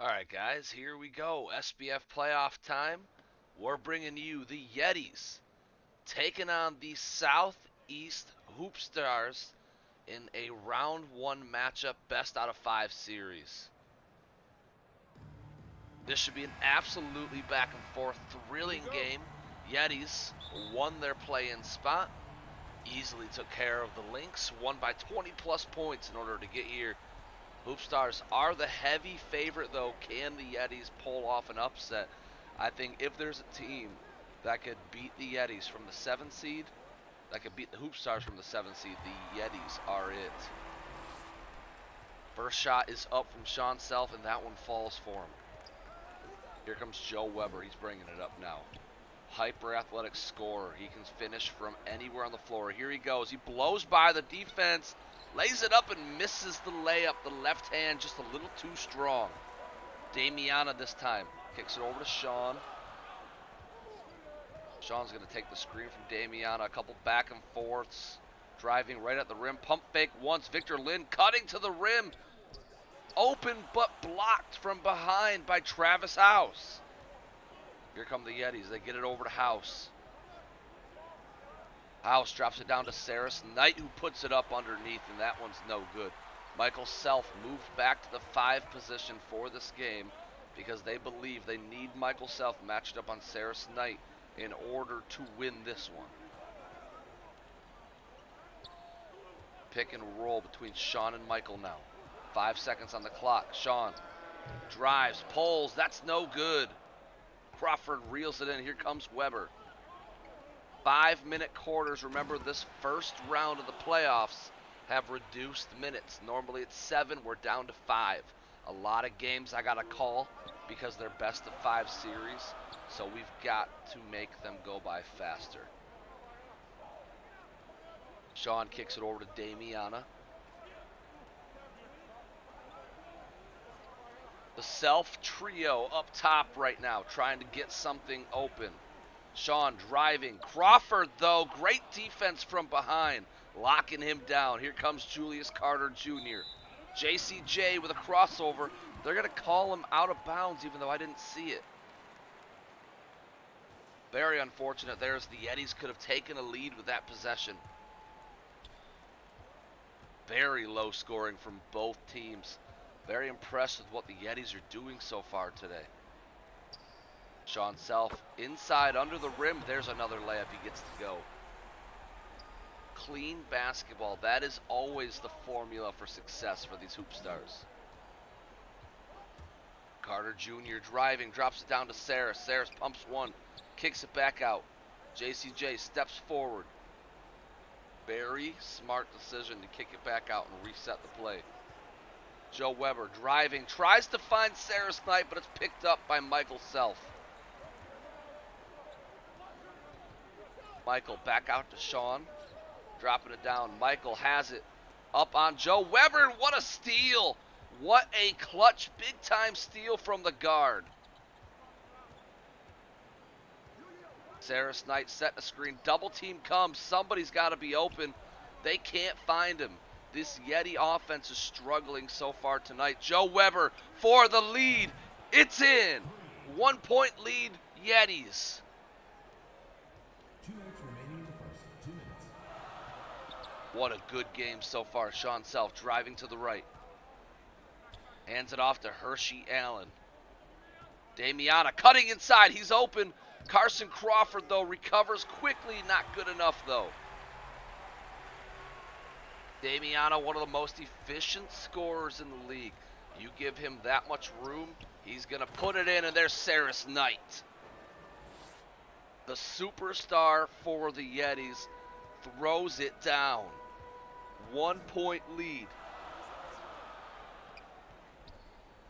Alright guys, here we go. SBF playoff time. We're bringing you the Yetis taking on the Southeast HoopStars in a round one matchup best out of 5 series. This should be an absolutely back and forth thrilling game. Yetis won their play-in spot, easily took care of the Lynx, won by 20 plus points in order to get here. HoopStars are the heavy favorite, though. Can the Yetis pull off an upset? I think if there's a team that could beat the Yetis from the 7th seed, that could beat the HoopStars from the 7th seed, the Yetis are it. First shot is up from Sean Self, and that one falls for him. Here comes Joe Weber. He's bringing it up now. Hyper athletic scorer. He can finish from anywhere on the floor. Here he goes. He blows by the defense. Lays it up and misses the layup. The left hand just a little too strong. Damiana this time. Kicks it over to Sean. Sean's going to take the screen from Damiana. A couple back and forths. Driving right at the rim. Pump fake once. Victor Lynn cutting to the rim. Open but blocked from behind by Travis House. Here come the Yetis. They get it over to House. House drops it down to Saris Knight, who puts it up underneath, and that one's no good. Michael Self moved back to the 5 position for this game because they believe they need Michael Self matched up on Saris Knight in order to win this one. Pick and roll between Sean and Michael now. 5 seconds on the clock. Sean drives, pulls. That's no good. Crawford reels it in. Here comes Weber. 5-minute quarters. Remember, this first round of the playoffs have reduced minutes. Normally it's 7. We're down to 5. A lot of games I got to call because they're best of 5 series. So we've got to make them go by faster. Sean kicks it over to Damiana. The Self trio up top right now, trying to get something open. Sean driving. Crawford, though, great defense from behind, locking him down. Here comes Julius Carter Jr. JCJ with a crossover. They're going to call him out of bounds, even though I didn't see it. Very unfortunate there, as the Yetis could have taken a lead with that possession. Very low scoring from both teams. Very impressed with what the Yetis are doing so far today. Sean Self inside under the rim. There's another layup. He gets to go. Clean basketball. That is always the formula for success for these HoopStars. Carter Jr. driving. Drops it down to Saris. Saris pumps one. Kicks it back out. JCJ steps forward. Very smart decision to kick it back out and reset the play. Joe Weber driving. Tries to find Saris Knight, but it's picked up by Michael Self. Michael back out to Sean. Dropping it down. Michael has it. Up on Joe Weber. What a steal. What a clutch, big-time steal from the guard. Saris Knight set a screen. Double team comes. Somebody's got to be open. They can't find him. This Yeti offense is struggling so far tonight. Joe Weber for the lead. It's in. 1 point lead, Yetis. 2 minutes remaining in the first. 2 minutes. What a good game so far. Sean Self driving to the right. Hands it off to Hershey Allen. Damiana cutting inside. He's open. Carson Crawford, though, recovers quickly. Not good enough, though. Damiana, one of the most efficient scorers in the league. You give him that much room, he's going to put it in, and there's Saris Knight. The superstar for the Yetis throws it down. 1 point lead.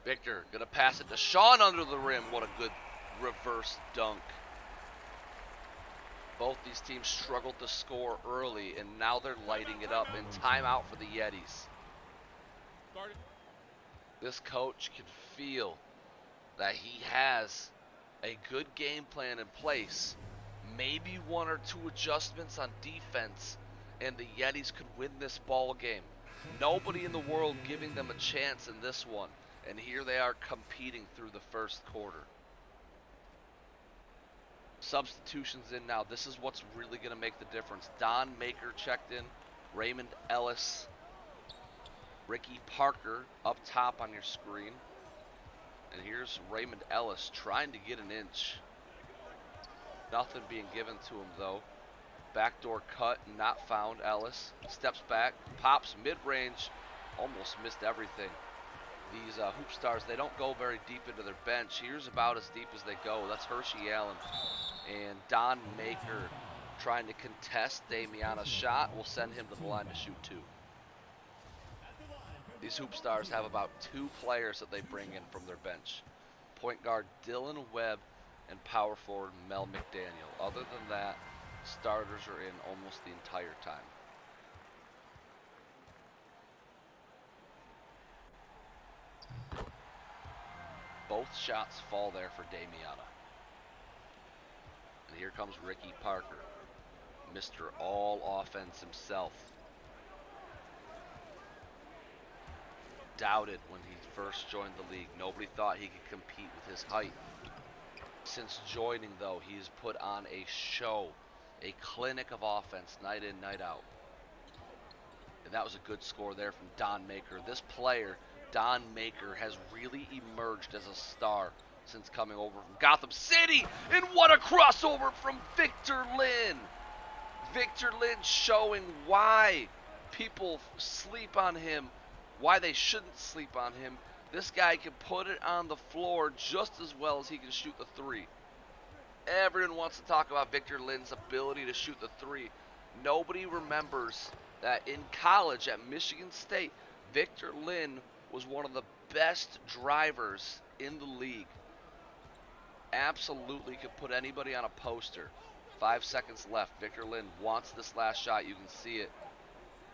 Victor going to pass it to Sean under the rim. What a good reverse dunk. Both these teams struggled to score early, and now they're lighting it up. And timeout for the Yetis. This coach can feel that he has a good game plan in place. Maybe 1 or 2 adjustments on defense, and the Yetis could win this ball game. Nobody in the world giving them a chance in this one. And here they are competing through the first quarter. Substitutions in now. This is what's really going to make the difference. Don Maker checked in. Raymond Ellis. Ricky Parker up top on your screen. And here's Raymond Ellis trying to get an inch. Nothing being given to him, though. Backdoor cut, not found. Ellis steps back, pops mid-range, almost missed everything. These HoopStars, they don't go very deep into their bench. Here's about as deep as they go. That's Hershey Allen. And Don Maker trying to contest Damiana's shot will send him to the line to shoot two. These HoopStars have about 2 players that they bring in from their bench. Point guard Dylan Webb and power forward Mel McDaniel. Other than that, starters are in almost the entire time. Both shots fall there for Damiana. And here comes Ricky Parker, Mr. All Offense himself. Doubted when he first joined the league. Nobody thought he could compete with his height. Since joining, though, he has put on a show, a clinic of offense night in, night out. And that was a good score there from Don Maker. This player, Don Maker, has really emerged as a star since coming over from Gotham City. And what a crossover from Victor Lynn. Victor Lynn showing why people sleep on him, why they shouldn't sleep on him. This guy can put it on the floor just as well as he can shoot the three. Everyone wants to talk about Victor Lynn's ability to shoot the three. Nobody remembers that in college at Michigan State, Victor Lynn was one of the best drivers in the league. Absolutely could put anybody on a poster. 5 seconds left. Victor Lynn wants this last shot. You can see it.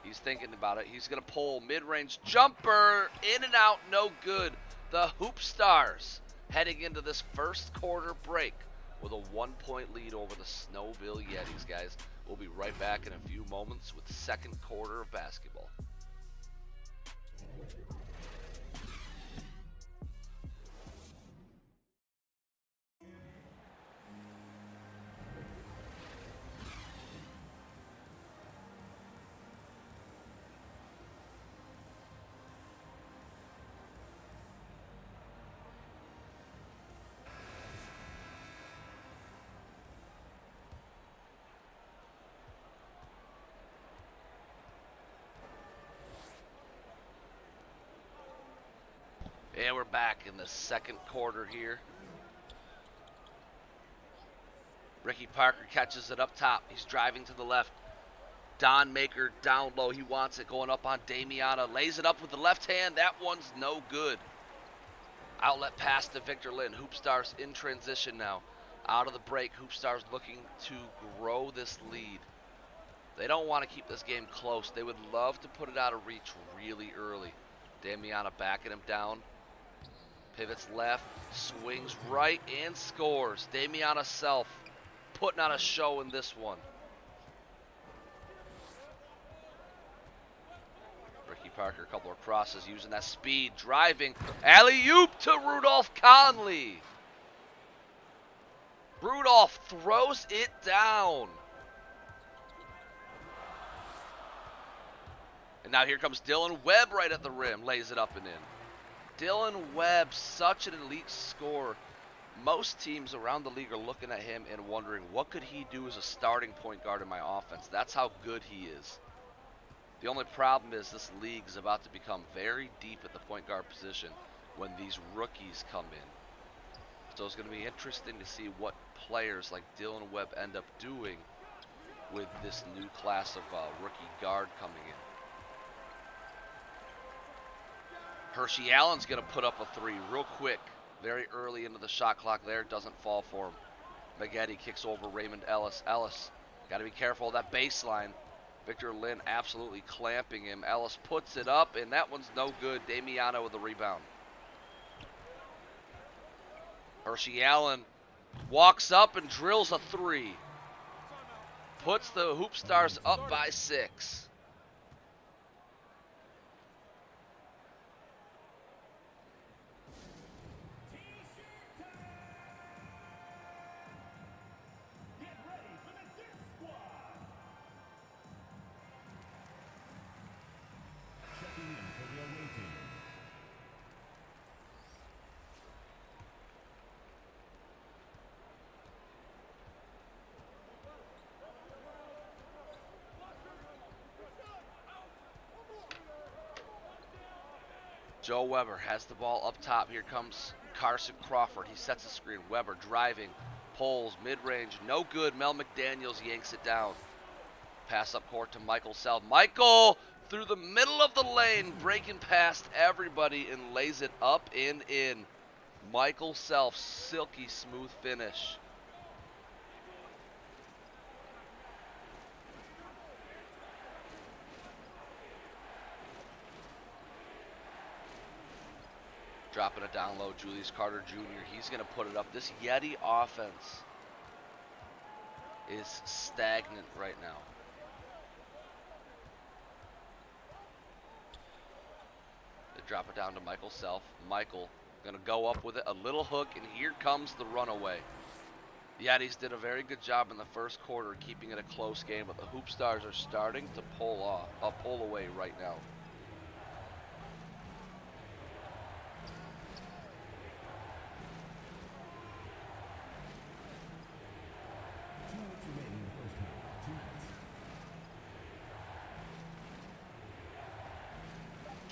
He's thinking about it. He's going to pull mid-range jumper. In and out, no good. The HoopStars heading into this first quarter break with a 1-point lead over the Snowville Yetis, guys. We'll be right back in a few moments with the second quarter of basketball. And we're back in the second quarter here. Ricky Parker catches it up top. He's driving to the left. Don Maker down low. He wants it going up on Damiana. Lays it up with the left hand. That one's no good. Outlet pass to Victor Lynn. HoopStars in transition now. Out of the break, HoopStars looking to grow this lead. They don't want to keep this game close. They would love to put it out of reach really early. Damiana backing him down. Pivots left, swings right, and scores. Damiana Self putting on a show in this one. Ricky Parker, a couple of crosses, using that speed, driving. Alley-oop to Rudolph Conley. Rudolph throws it down. And now here comes Dylan Webb right at the rim, lays it up and in. Dylan Webb, such an elite scorer. Most teams around the league are looking at him and wondering, what could he do as a starting point guard in my offense? That's how good he is. The only problem is this league is about to become very deep at the point guard position when these rookies come in. So it's going to be interesting to see what players like Dylan Webb end up doing with this new class of rookie guard coming in. Hershey Allen's going to put up a three real quick, very early into the shot clock there. Doesn't fall for him. Maggette kicks over Raymond Ellis. Ellis, got to be careful of that baseline. Victor Lynn absolutely clamping him. Ellis puts it up, and that one's no good. Damiana with the rebound. Hershey Allen walks up and drills a three. Puts the HoopStars up by 6. Joe Weber has the ball up top. Here comes Carson Crawford. He sets a screen. Weber driving, pulls, mid-range, no good. Mel McDaniels yanks it down. Pass up court to Michael Self. Michael through the middle of the lane, breaking past everybody and lays it up and in. Michael Self, silky smooth finish. Dropping it down low, Julius Carter Jr. He's going to put it up. This Yeti offense is stagnant right now. They drop it down to Michael Self. Michael going to go up with it, a little hook, and here comes the runaway. The Yetis did a very good job in the first quarter keeping it a close game, but the HoopStars are starting to pull away right now.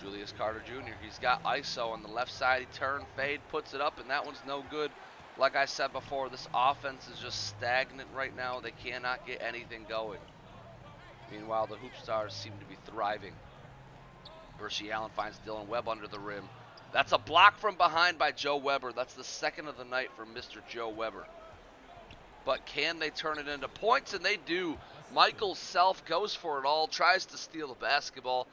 Julius Carter Jr. He's got ISO on the left side. He turn, fade, puts it up, and that one's no good. Like I said before, this offense is just stagnant right now. They cannot get anything going. Meanwhile, the HoopStars seem to be thriving. Hershey Allen finds Dylan Webb under the rim. That's a block from behind by Joe Weber. That's the second of the night for Mr. Joe Weber. But can they turn it into points? And they do. Michael Self goes for it all, tries to steal the basketball,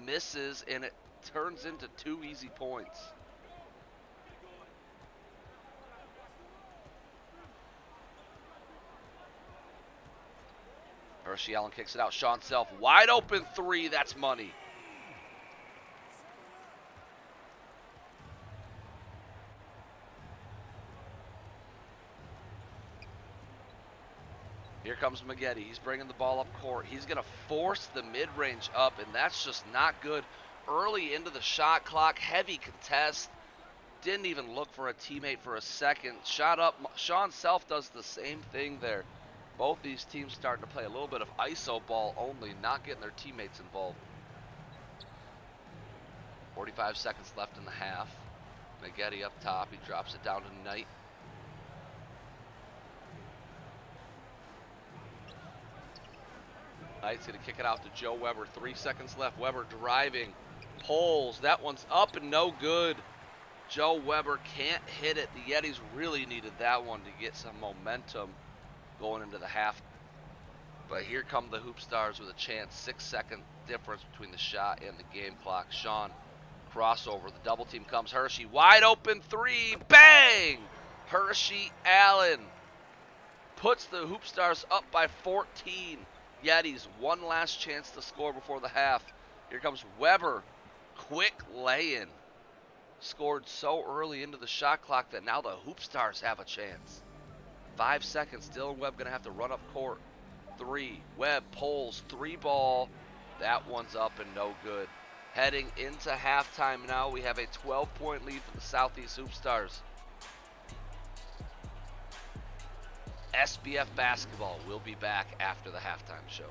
misses, and it turns into 2 easy points. Hershey Allen kicks it out. Sean Self, wide open 3. That's money. Here comes Maggette. He's bringing the ball up court. He's going to force the mid-range up, and that's just not good. Early into the shot clock, heavy contest. Didn't even look for a teammate for a second. Shot up. Sean Self does the same thing there. Both these teams starting to play a little bit of ISO ball only, not getting their teammates involved. 45 seconds left in the half. Maggette up top. He drops it down to Knight. Knight's going to kick it out to Joe Weber. 3 seconds left. Weber driving. Pulls. That one's up and no good. Joe Weber can't hit it. The Yetis really needed that one to get some momentum going into the half. But here come the HoopStars with a chance. 6-second difference between the shot and the game clock. Sean, crossover. The double team comes. Hershey, wide open 3. Bang! Hershey Allen puts the HoopStars up by 14. Yetis, one last chance to score before the half. Here comes Weber. Quick lay-in. Scored so early into the shot clock that now the HoopStars have a chance. 5 seconds. Dylan Webb going to have to run up court. 3. Webb pulls. 3 ball. That one's up and no good. Heading into halftime now, we have a 12-point lead for the Southeast HoopStars. SBF basketball will be back after the halftime show.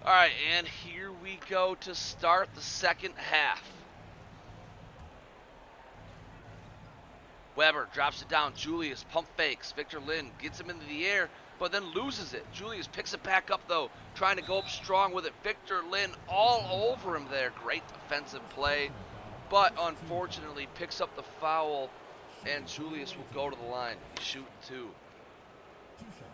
All right, and here we go to start the second half. Weber drops it down. Julius pump fakes. Victor Lynn gets him into the air, but then loses it. Julius picks it back up, though, trying to go up strong with it. Victor Lynn all over him there. Great defensive play, but unfortunately picks up the foul, and Julius will go to the line. He's shooting 2. 2 shots.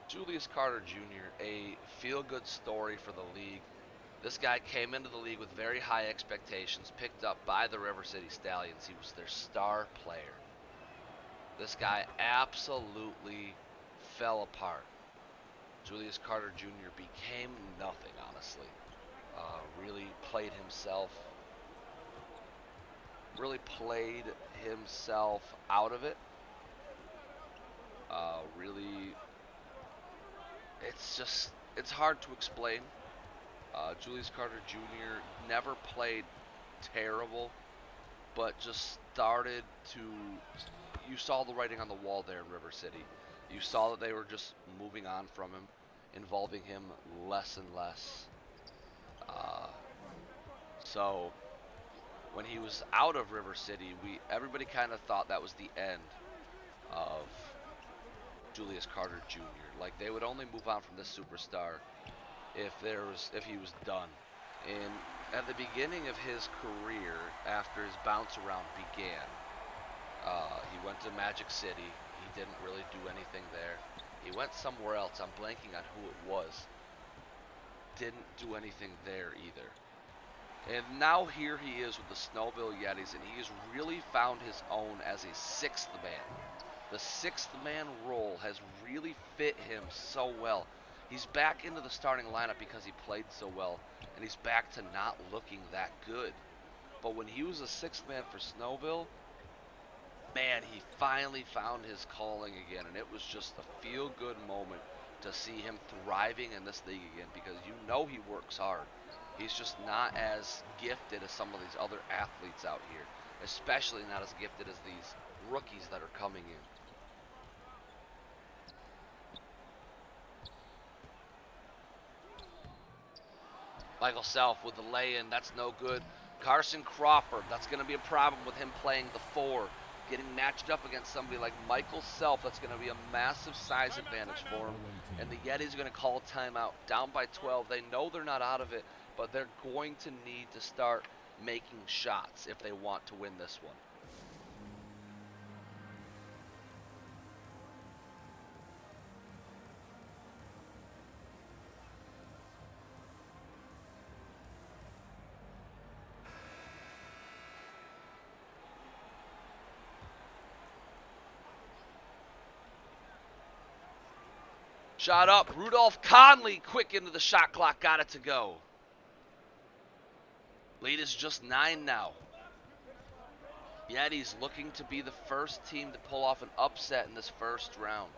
Julius Carter Jr., a feel-good story for the league. This guy came into the league with very high expectations, picked up by the River City Stallions. He was their star player. This guy absolutely fell apart. Julius Carter Jr. became nothing, honestly. Really played himself out of it. Really, it's hard to explain. Julius Carter Jr. never played terrible, but just started to, you saw the writing on the wall there in River City. You saw that they were just moving on from him, involving him less and less. So when he was out of River City, everybody kind of thought that was the end of Julius Carter Jr. Like, they would only move on from this superstar if he was done. And at the beginning of his career, after his bounce around began, he went to Magic City. He didn't really do anything there. He went somewhere else. I'm blanking on who it was. Didn't do anything there either. And now here he is with the Snowville Yetis, and he has really found his own as a 6th man. The 6th man role has really fit him so well. He's back into the starting lineup because he played so well, and he's back to not looking that good. But when he was a 6th man for Snowville, man, he finally found his calling again, and it was just a feel-good moment to see him thriving in this league again, because you know he works hard. He's just not as gifted as some of these other athletes out here, especially not as gifted as these rookies that are coming in. Michael Self with the lay-in, that's no good. Carson Crawford, that's going to be a problem with him playing the 4. Getting matched up against somebody like Michael Self, that's going to be a massive size advantage for him. And the Yetis are going to call a timeout. Down by 12. They know they're not out of it, but they're going to need to start making shots if they want to win this one. Shot up. Rudolph Conley quick into the shot clock. Got it to go. Lead is just 9 now. Yetis looking to be the first team to pull off an upset in this first round.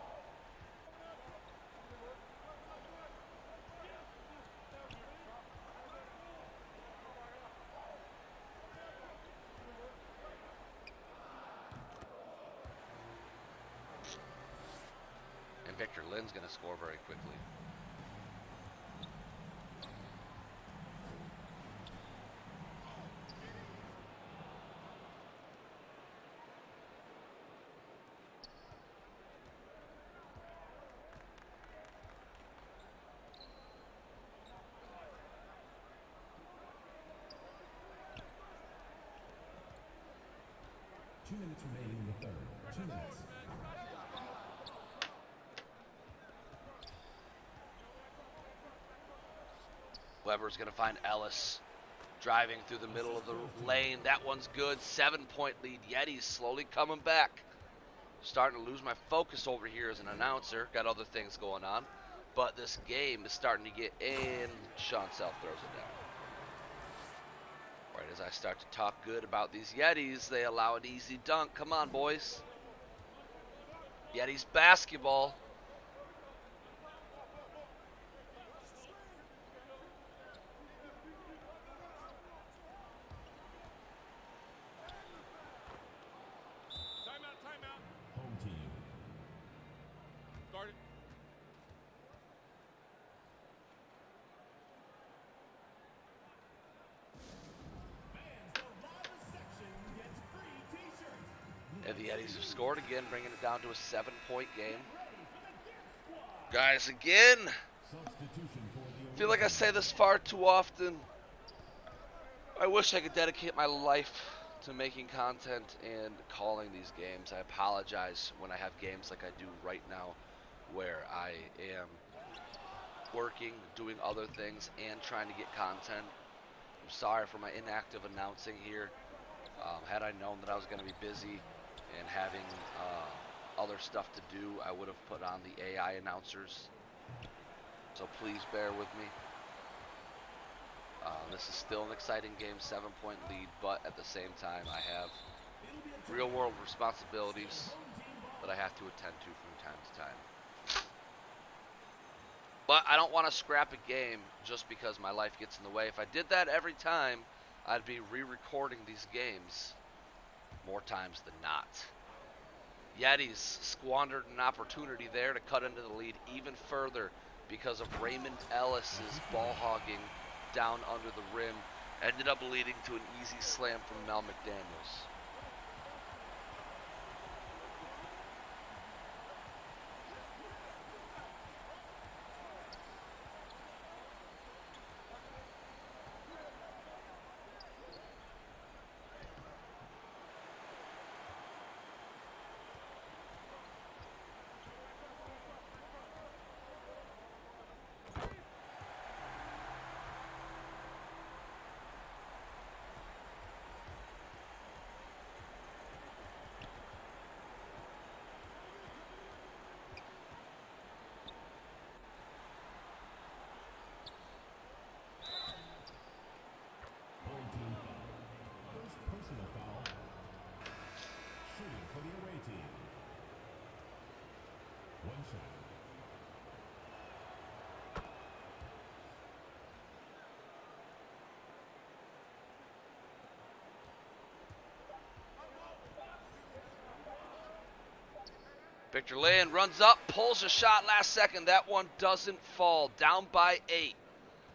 Victor Lynn's going to score very quickly. Two minutes remaining in the third. 2 minutes. Weber's going to find Ellis driving through the middle of the lane. That one's good. 7-point lead. Yetis slowly coming back. Starting to lose my focus over here as an announcer. Got other things going on. But this game is starting to get in. Sean Self throws it down. Right as I start to talk good about these Yetis, they allow an easy dunk. Come on, boys. Yetis basketball. And the Yetis have scored again, bringing it down to a 7-point game. Guys, again, I feel like I say this far too often. I wish I could dedicate my life to making content and calling these games. I apologize when I have games like I do right now where I am working, doing other things, and trying to get content. I'm sorry for my inactive announcing here. Had I known that I was going to be busy and having other stuff to do, I would have put on the AI announcers. So please bear with me. This is still an exciting game, 7-point lead, but at the same time I have real world responsibilities that I have to attend to from time to time. But I don't want to scrap a game just because my life gets in the way. If I did that every time, I'd be re-recording these games more times than not. Yetis squandered an opportunity there to cut into the lead even further because of Raymond Ellis's ball hogging down under the rim. Ended up leading to an easy slam from Mel McDaniels. Victor Land runs up, pulls a shot last second. That one doesn't fall. Down by 8.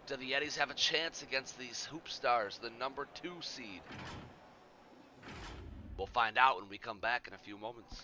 Do the Yetis have a chance against these HoopStars, the number 2 seed? We'll find out when we come back in a few moments.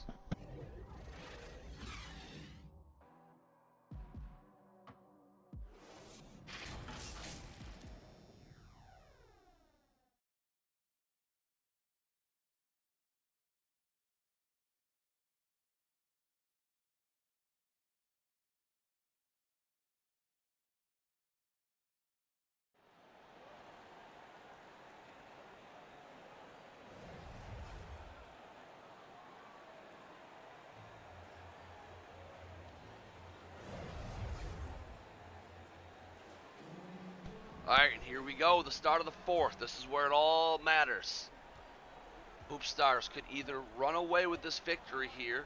All right, and here we go, the start of the 4th. This is where it all matters. HoopStars could either run away with this victory here,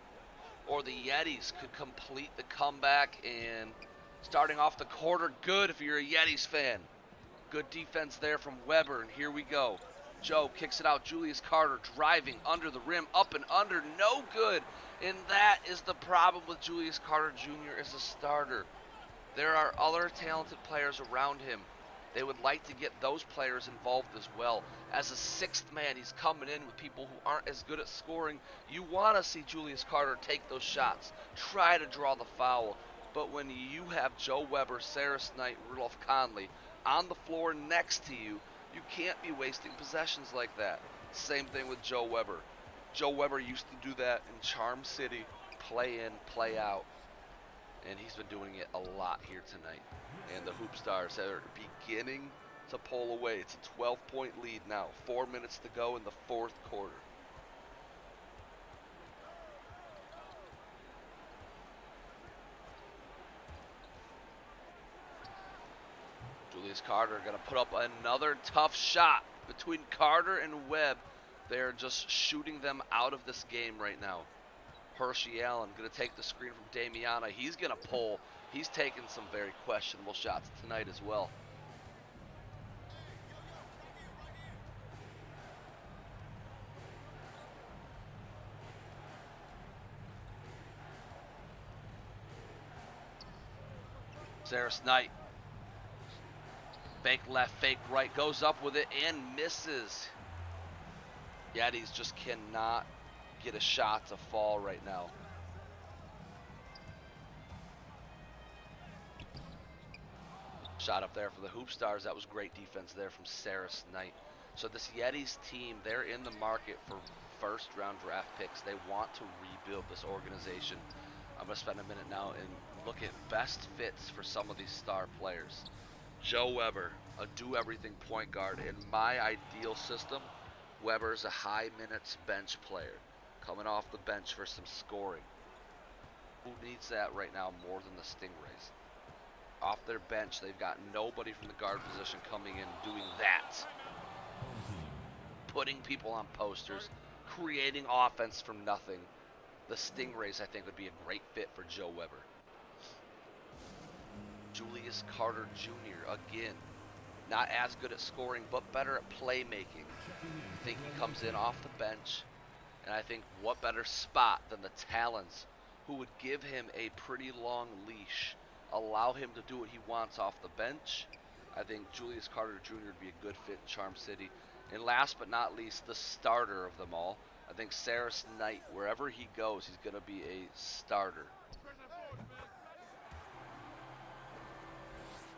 or the Yetis could complete the comeback. And starting off the quarter, good if you're a Yetis fan. Good defense there from Weber, and here we go. Joe kicks it out. Julius Carter driving under the rim, up and under, no good. And that is the problem with Julius Carter Jr. as a starter. There are other talented players around him. They would like to get those players involved as well. As a 6th man, he's coming in with people who aren't as good at scoring. You want to see Julius Carter take those shots, try to draw the foul. But when you have Joe Weber, Cyrus Knight, Rudolph Conley on the floor next to you, you can't be wasting possessions like that. Same thing with Joe Weber. Joe Weber used to do that in Charm City, play in, play out. And he's been doing it a lot here tonight. And the HoopStars are beginning to pull away. It's a 12-point lead now. 4 minutes to go in the 4th quarter. Julius Carter going to put up another tough shot between Carter and Webb. They're just shooting them out of this game right now. Hershey Allen going to take the screen from Damiana. He's going to pull. He's taken some very questionable shots tonight as well. Cyrus Knight. Fake left, fake right. Goes up with it and misses. Yetis just cannot get a shot to fall right now. Shot up there for the HoopStars. That was great defense there from Saris Knight. So this Yetis team, they're in the market for first round draft picks. They want to rebuild this organization. I'm going to spend a minute now and look at best fits for some of these star players. Joe Weber, a do-everything point guard. In my ideal system, Weber's a high minutes bench player, coming off the bench for some scoring. Who needs that right now more than the Stingrays? Off their bench, they've got nobody from the guard position coming in doing that. Putting people on posters, creating offense from nothing. The Stingrays, I think, would be a great fit for Joe Weber. Julius Carter Jr., again, not as good at scoring, but better at playmaking. I think he comes in off the bench, and I think what better spot than the Talons, who would give him a pretty long leash, allow him to do what he wants off the bench. I think Julius Carter Jr. would be a good fit in Charm City. And last but not least, the starter of them all. I think Saris Knight, wherever he goes, he's going to be a starter.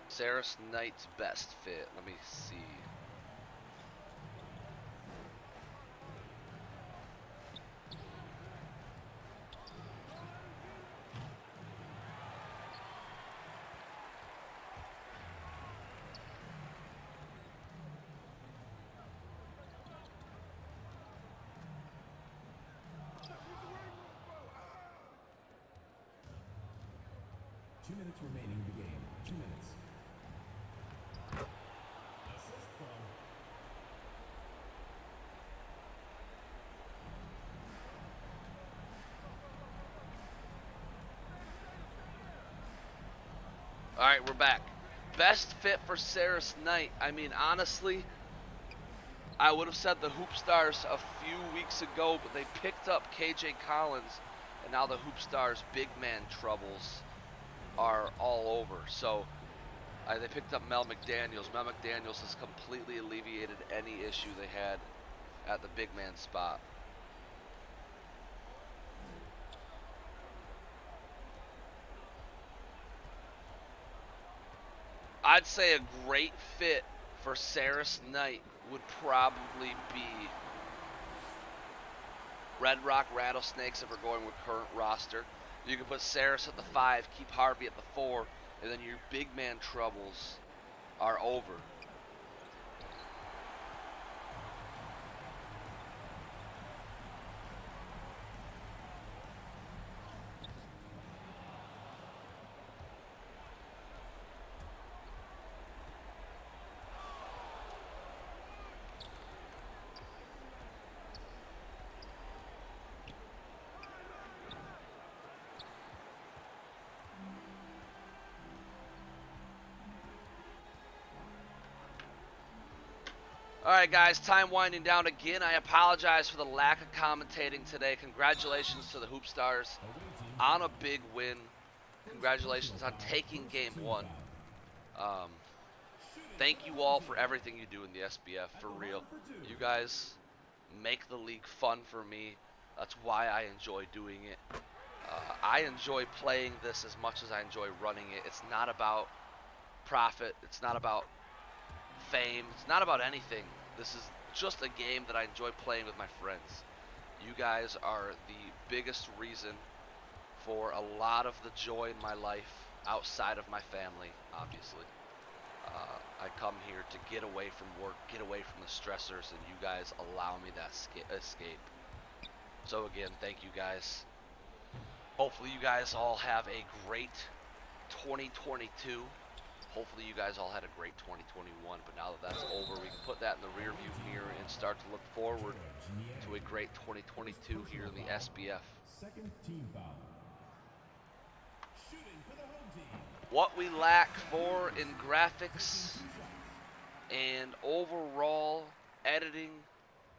Saris Knight's best fit. Let me see. Two minutes remaining in the game. 2 minutes. Assist from All right, we're back. Best fit for Saris Knight. I mean, honestly, I would have said the HoopStars a few weeks ago, but they picked up KJ Collins, and now the HoopStars big man troubles are all over. So they picked up Mel McDaniels. Mel McDaniels has completely alleviated any issue they had at the big man spot. I'd say a great fit for Saris Knight would probably be Red Rock Rattlesnakes if we're going with current roster. You can put Saris at the 5, keep Harvey at the 4, and then your big man troubles are over. Alright guys, time winding down again. I apologize for the lack of commentating today. Congratulations to the HoopStars on a big win. Congratulations on taking game 1. Thank you all for everything you do in the SBF, for real. You guys make the league fun for me. That's why I enjoy doing it. I enjoy playing this as much as I enjoy running it. It's not about profit. It's not about fame. It's not about anything. This is just a game that I enjoy playing with my friends. You guys are the biggest reason for a lot of the joy in my life outside of my family, obviously. I come here to get away from work, get away from the stressors, and you guys allow me that escape. So again, thank you guys. Hopefully you guys all have a great 2022. Hopefully you guys all had a great 2021, but now that that's over, we can put that in the rear view mirror and start to look forward to a great 2022 here in the SBF. second team foul. Shooting for the home team. What we lack for in graphics and overall editing,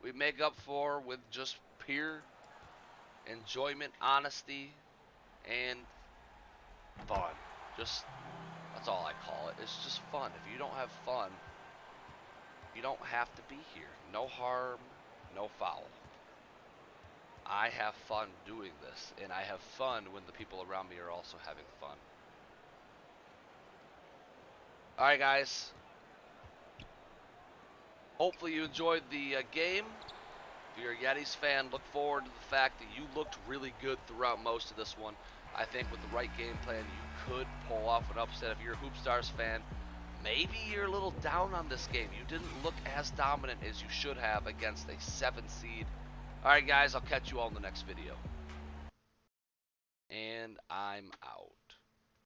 we make up for with just pure enjoyment, honesty, and fun. That's all I call it. It's just fun. If you don't have fun, you don't have to be here. No harm, no foul. I have fun doing this, and I have fun when the people around me are also having fun. All right, guys. Hopefully you enjoyed the game. If you're a Yetis fan, look forward to the fact that you looked really good throughout most of this one. I think with the right game plan, you could pull off an upset. If you're a HoopStars fan, maybe you're a little down on this game. You didn't look as dominant as you should have against a 7 seed. All right, guys, I'll catch you all in the next video. And I'm out.